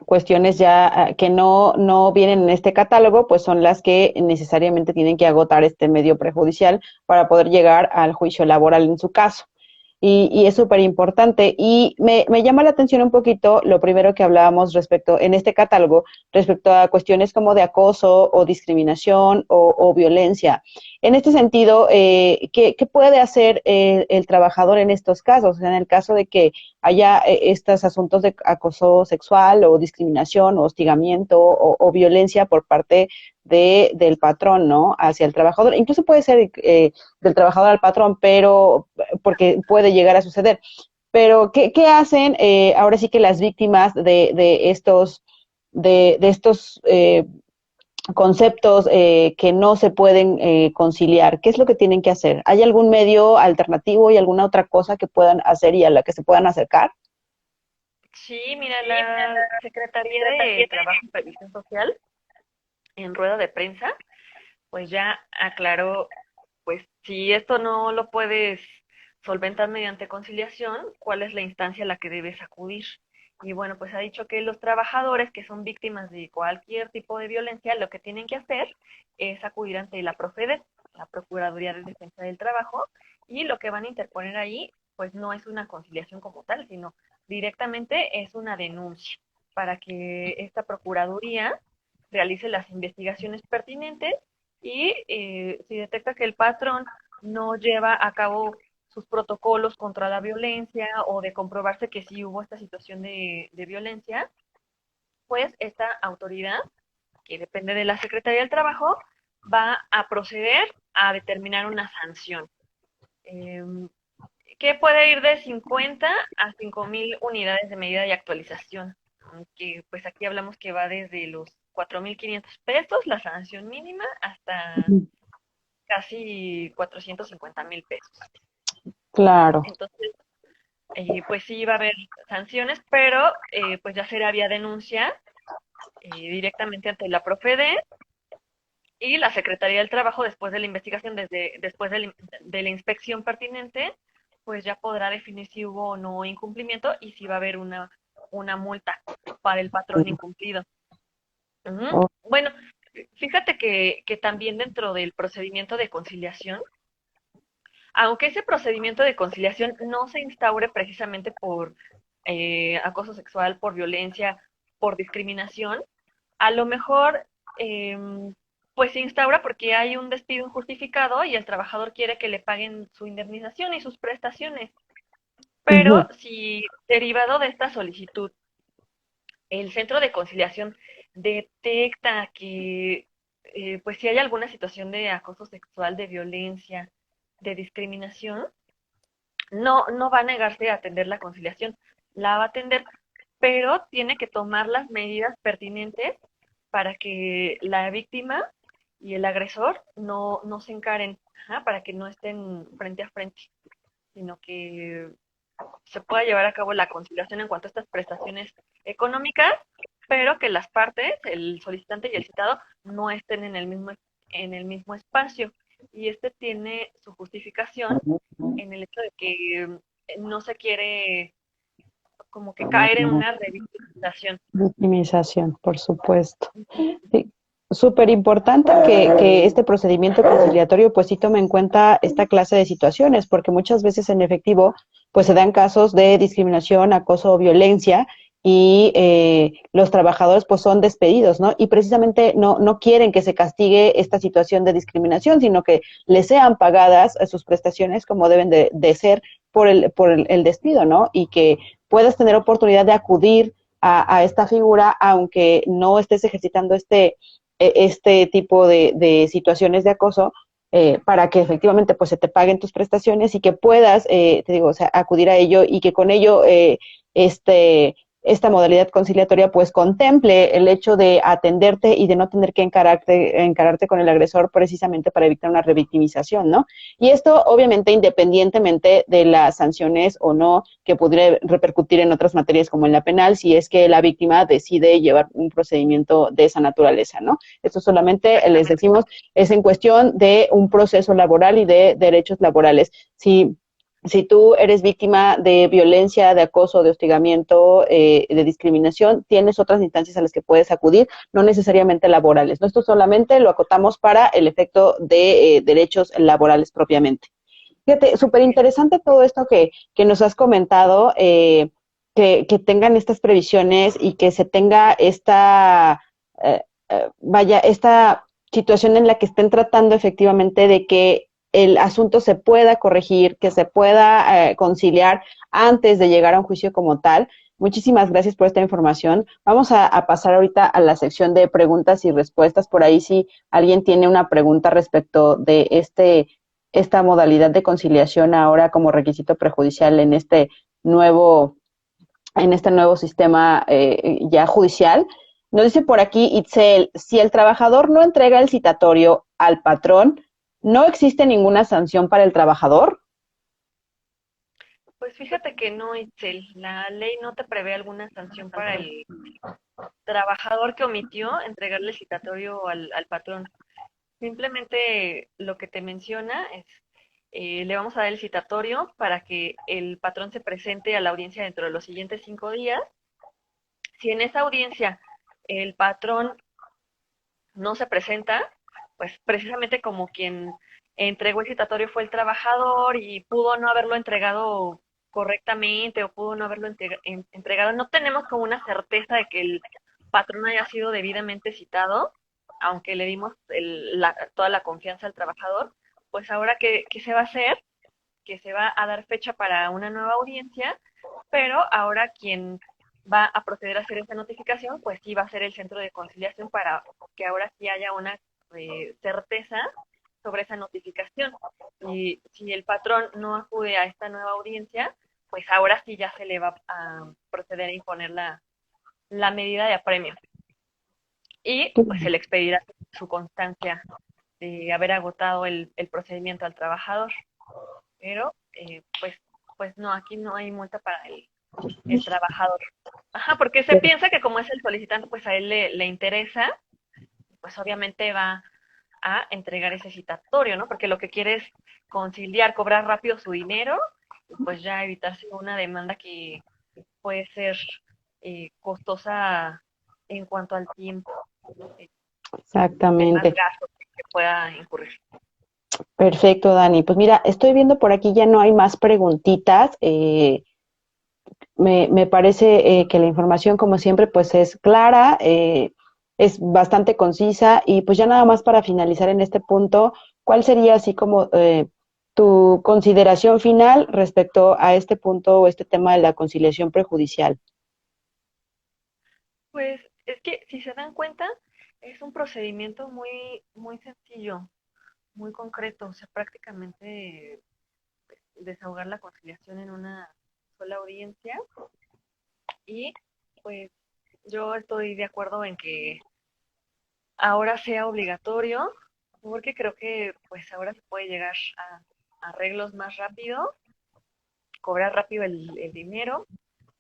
cuestiones ya que no vienen en este catálogo, pues son las que necesariamente tienen que agotar este medio prejudicial para poder llegar al juicio laboral en su caso. y es súper importante. Y me llama la atención un poquito lo primero que hablábamos respecto, en este catálogo, respecto a cuestiones como de acoso o discriminación o violencia. En este sentido, ¿qué puede hacer el trabajador en estos casos? O sea, en el caso de que haya estos asuntos de acoso sexual o discriminación o hostigamiento o violencia por parte del patrón, ¿no? Hacia el trabajador. Incluso puede ser del trabajador al patrón, pero porque puede llegar a suceder. Pero, ¿qué hacen ahora sí que las víctimas de estos conceptos que no se pueden conciliar? ¿Qué es lo que tienen que hacer? ¿Hay algún medio alternativo y alguna otra cosa que puedan hacer y a la que se puedan acercar? Sí, mira, la Secretaría de Trabajo y Previsión Social, en rueda de prensa, pues ya aclaró, pues si esto no lo puedes solventar mediante conciliación, ¿cuál es la instancia a la que debes acudir? Y bueno, pues ha dicho que los trabajadores que son víctimas de cualquier tipo de violencia, lo que tienen que hacer es acudir ante la PROFEDE, la Procuraduría de Defensa del Trabajo, y lo que van a interponer ahí, pues no es una conciliación como tal, sino directamente es una denuncia para que esta Procuraduría realice las investigaciones pertinentes y si detecta que el patrón no lleva a cabo sus protocolos contra la violencia o de comprobarse que sí hubo esta situación de violencia, pues esta autoridad, que depende de la Secretaría del Trabajo, va a proceder a determinar una sanción. Eh, que puede ir de 50 a 5,000 unidades de medida y actualización, que pues aquí hablamos que va desde los 4,500 pesos, la sanción mínima, hasta casi 450,000 pesos. Claro. Entonces, pues sí va a haber sanciones, pero pues ya será vía denuncia directamente ante la Profede y la Secretaría del Trabajo después de la investigación, después de la inspección pertinente, pues ya podrá definir si hubo o no incumplimiento y si va a haber una multa para el patrón incumplido. Oh, Bueno, fíjate que también dentro del procedimiento de conciliación, aunque ese procedimiento de conciliación no se instaure precisamente por acoso sexual, por violencia, por discriminación, a lo mejor pues se instaura porque hay un despido injustificado y el trabajador quiere que le paguen su indemnización y sus prestaciones. Pero ujú. si derivado de esta solicitud el centro de conciliación detecta que pues si hay alguna situación de acoso sexual, de violencia, de discriminación, no va a negarse a atender la conciliación, la va a atender, pero tiene que tomar las medidas pertinentes para que la víctima y el agresor no se encaren, ajá, para que no estén frente a frente, sino que se pueda llevar a cabo la conciliación en cuanto a estas prestaciones económicas, pero que las partes, el solicitante y el citado, no estén en el mismo espacio. Y este tiene su justificación en el hecho de que no se quiere como que caer en una revictimización. Victimización, por supuesto. Sí, súper importante que este procedimiento conciliatorio pues sí tome en cuenta esta clase de situaciones, porque muchas veces en efectivo pues se dan casos de discriminación, acoso o violencia y los trabajadores pues son despedidos, ¿no? Y precisamente no quieren que se castigue esta situación de discriminación, sino que les sean pagadas sus prestaciones como deben de ser por el despido, ¿no? Y que puedas tener oportunidad de acudir a esta figura, aunque no estés ejercitando este tipo de situaciones de acoso, para que efectivamente pues se te paguen tus prestaciones y que puedas, te digo, o sea, acudir a ello y que con ello esta modalidad conciliatoria pues contemple el hecho de atenderte y de no tener que encararte con el agresor precisamente para evitar una revictimización, ¿no? Y esto obviamente independientemente de las sanciones o no que pudiera repercutir en otras materias como en la penal, si es que la víctima decide llevar un procedimiento de esa naturaleza, ¿no? Esto solamente les Exactamente. decimos es en cuestión de un proceso laboral y de derechos laborales. Si tú eres víctima de violencia, de acoso, de hostigamiento, de discriminación, tienes otras instancias a las que puedes acudir, no necesariamente laborales. ¿No? Esto solamente lo acotamos para el efecto de derechos laborales propiamente. Fíjate, súper interesante todo esto que nos has comentado, que tengan estas previsiones y que se tenga esta, vaya, esta situación en la que estén tratando efectivamente de que el asunto se pueda corregir, que se pueda conciliar antes de llegar a un juicio como tal. Muchísimas gracias por esta información. Vamos a pasar ahorita a la sección de preguntas y respuestas. Por ahí si alguien tiene una pregunta respecto de esta modalidad de conciliación ahora como requisito prejudicial en este nuevo sistema ya judicial. Nos dice por aquí Itzel, si el trabajador no entrega el citatorio al patrón, ¿no existe ninguna sanción para el trabajador? Pues fíjate que no, Itzel, la ley no te prevé alguna sanción para el trabajador que omitió entregarle el citatorio al patrón. Simplemente lo que te menciona es, le vamos a dar el citatorio para que el patrón se presente a la audiencia dentro de los siguientes 5 días. Si en esa audiencia el patrón no se presenta, pues precisamente como quien entregó el citatorio fue el trabajador y pudo no haberlo entregado correctamente o pudo no haberlo entregado, no tenemos como una certeza de que el patrón haya sido debidamente citado, aunque le dimos toda la confianza al trabajador, pues ahora ¿qué se va a hacer? Que se va a dar fecha para una nueva audiencia, pero ahora quien va a proceder a hacer esa notificación, pues sí va a ser el centro de conciliación para que ahora sí haya una certeza sobre esa notificación. Y si el patrón no acude a esta nueva audiencia, pues ahora sí ya se le va a proceder a imponer la medida de apremio. Y pues se le expedirá su constancia de haber agotado el procedimiento al trabajador. Pero pues no, aquí no hay multa para el trabajador. Ajá, porque se piensa que como es el solicitante, pues a él le interesa, pues obviamente va a entregar ese citatorio, ¿no? Porque lo que quiere es conciliar, cobrar rápido su dinero, pues ya evitarse una demanda que puede ser costosa en cuanto al tiempo, demás Exactamente. gastos que pueda incurrir. Perfecto, Dani. Pues mira, estoy viendo por aquí ya no hay más preguntitas. Me parece que la información, como siempre, pues es clara, es bastante concisa y pues ya nada más para finalizar en este punto, ¿cuál sería así como tu consideración final respecto a este punto o este tema de la conciliación prejudicial? Pues es que si se dan cuenta, es un procedimiento muy, muy sencillo, muy concreto, o sea, prácticamente desahogar la conciliación en una sola audiencia y pues yo estoy de acuerdo en que ahora sea obligatorio porque creo que pues ahora se puede llegar a arreglos más rápido, cobrar rápido el dinero,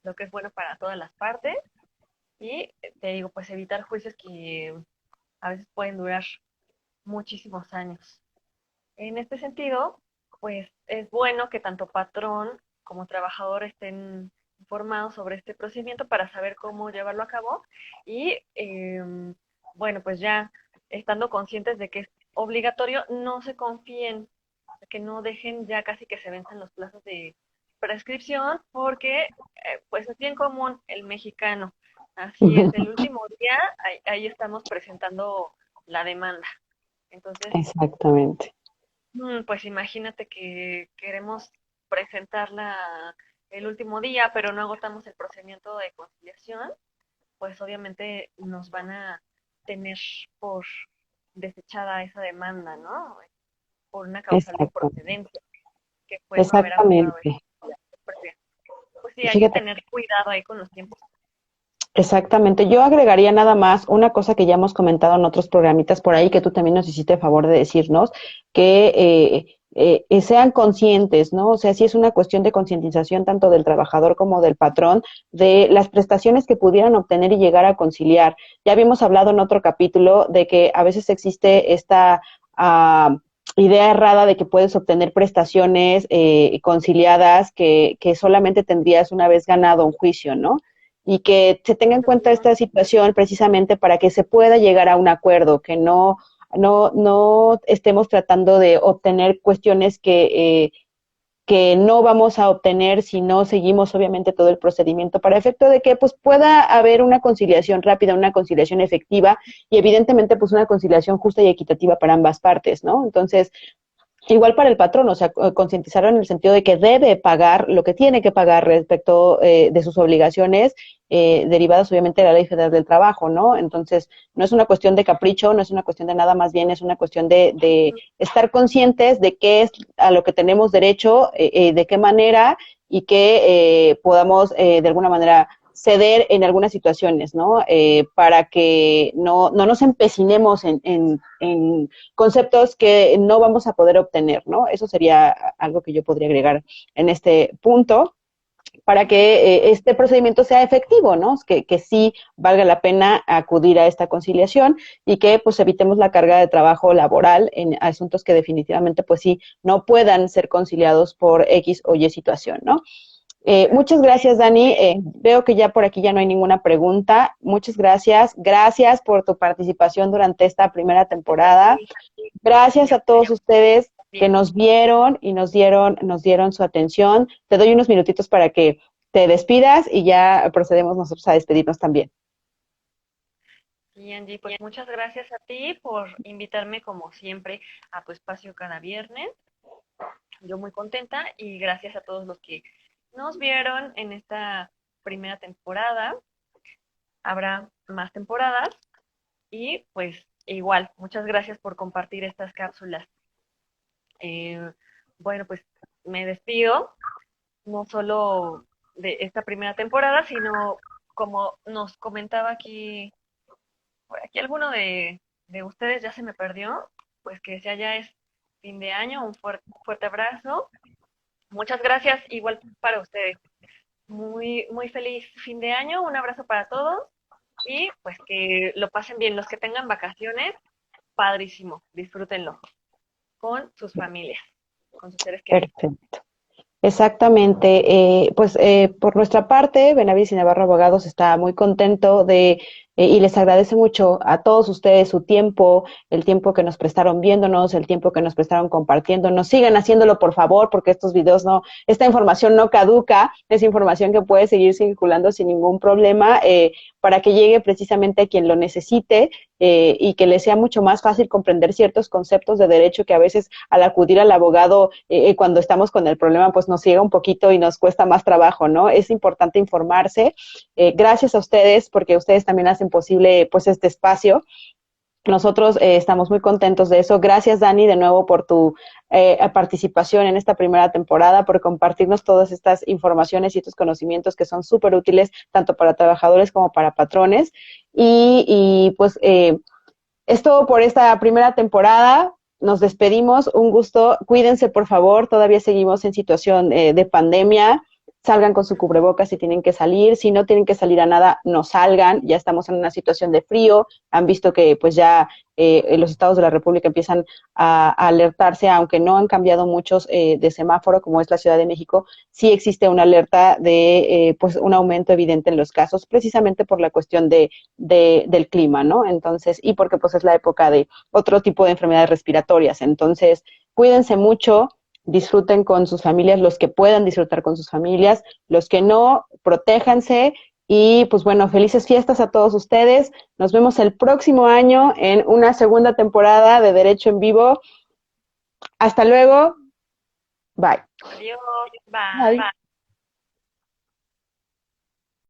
lo que es bueno para todas las partes y te digo pues evitar juicios que a veces pueden durar muchísimos años. En este sentido, pues es bueno que tanto patrón como trabajador estén informados sobre este procedimiento para saber cómo llevarlo a cabo y bueno, pues ya estando conscientes de que es obligatorio, no se confíen, que no dejen ya casi que se venzan los plazos de prescripción porque pues es bien común el mexicano. Así es, el último día ahí estamos presentando la demanda. Entonces, Exactamente. pues imagínate que queremos presentarla el último día, pero no agotamos el procedimiento de conciliación, pues obviamente nos van a tener por desechada esa demanda, ¿no? Por una causal de Exacto. improcedencia, que fue no haber agotado Exactamente. el procedimiento. Pues sí, hay que Fíjate. tener cuidado ahí con los tiempos. Exactamente. Yo agregaría nada más una cosa que ya hemos comentado en otros programitas por ahí, que tú también nos hiciste favor de decirnos, que sean conscientes, ¿no? O sea, sí es una cuestión de concientización tanto del trabajador como del patrón, de las prestaciones que pudieran obtener y llegar a conciliar. Ya habíamos hablado en otro capítulo de que a veces existe esta idea errada de que puedes obtener prestaciones conciliadas que solamente tendrías una vez ganado un juicio, ¿no? Y que se tenga en cuenta esta situación precisamente para que se pueda llegar a un acuerdo, que no estemos tratando de obtener cuestiones que no vamos a obtener si no seguimos obviamente todo el procedimiento para efecto de que pues pueda haber una conciliación rápida, una conciliación efectiva y evidentemente pues una conciliación justa y equitativa para ambas partes, ¿no? Entonces, igual para el patrón, o sea, concientizarlo en el sentido de que debe pagar lo que tiene que pagar respecto de sus obligaciones derivadas obviamente de la Ley Federal del Trabajo, ¿no? Entonces, no es una cuestión de capricho, no es una cuestión de nada, más bien es una cuestión de estar conscientes de qué es a lo que tenemos derecho, de qué manera y que podamos de alguna manera ceder en algunas situaciones, ¿no? Para que no nos empecinemos en conceptos que no vamos a poder obtener, ¿no? Eso sería algo que yo podría agregar en este punto para que este procedimiento sea efectivo, ¿no? Que sí valga la pena acudir a esta conciliación y que pues evitemos la carga de trabajo laboral en asuntos que definitivamente pues sí no puedan ser conciliados por X o Y situación, ¿no? Muchas gracias, Dani. Veo que ya por aquí ya no hay ninguna pregunta. Muchas gracias. Gracias por tu participación durante esta primera temporada. Gracias a todos ustedes que nos vieron y nos dieron su atención. Te doy unos minutitos para que te despidas y ya procedemos nosotros a despedirnos también. Y Angie, pues muchas gracias a ti por invitarme como siempre a tu espacio cada viernes. Yo muy contenta y gracias a todos los que nos vieron en esta primera temporada. Habrá más temporadas y pues igual, muchas gracias por compartir estas cápsulas. Eh, bueno, pues me despido, no solo de esta primera temporada, sino como nos comentaba aquí, por aquí alguno de ustedes ya se me perdió, pues que sea ya es fin de año, un fuerte abrazo. Muchas gracias, igual para ustedes. Muy, muy feliz fin de año, un abrazo para todos y pues que lo pasen bien. Los que tengan vacaciones, padrísimo, disfrútenlo con sus familias, con sus seres queridos. Perfecto. Exactamente. Pues por nuestra parte, Benavides y Navarro Abogados está muy contento de y les agradece mucho a todos ustedes su tiempo, el tiempo que nos prestaron viéndonos, el tiempo que nos prestaron compartiéndonos. Sigan haciéndolo, por favor, porque estos videos no, esta información no caduca, es información que puede seguir circulando sin ningún problema para que llegue precisamente a quien lo necesite y que le sea mucho más fácil comprender ciertos conceptos de derecho que a veces al acudir al abogado cuando estamos con el problema pues nos ciega un poquito y nos cuesta más trabajo, ¿no? Es importante informarse. Gracias a ustedes porque ustedes también hacen posible pues este espacio. Nosotros estamos muy contentos de eso. Gracias, Dani, de nuevo por tu participación en esta primera temporada, por compartirnos todas estas informaciones y estos conocimientos que son súper útiles tanto para trabajadores como para patrones. Y pues es todo por esta primera temporada. Nos despedimos. Un gusto. Cuídense, por favor. Todavía seguimos en situación de pandemia. Salgan con su cubrebocas si tienen que salir. Si no tienen que salir a nada, no salgan. Ya estamos en una situación de frío. Han visto que pues ya los estados de la República empiezan a alertarse, aunque no han cambiado muchos de semáforo, como es la Ciudad de México. Sí existe una alerta de pues un aumento evidente en los casos, precisamente por la cuestión del clima, ¿no? Entonces, y porque pues es la época de otro tipo de enfermedades respiratorias. Entonces, cuídense mucho, disfruten con sus familias, los que puedan disfrutar con sus familias, los que no, protéjanse y pues bueno, felices fiestas a todos ustedes. Nos vemos el próximo año en una segunda temporada de Derecho en Vivo. Hasta luego. Bye. Adiós, bye. Bye.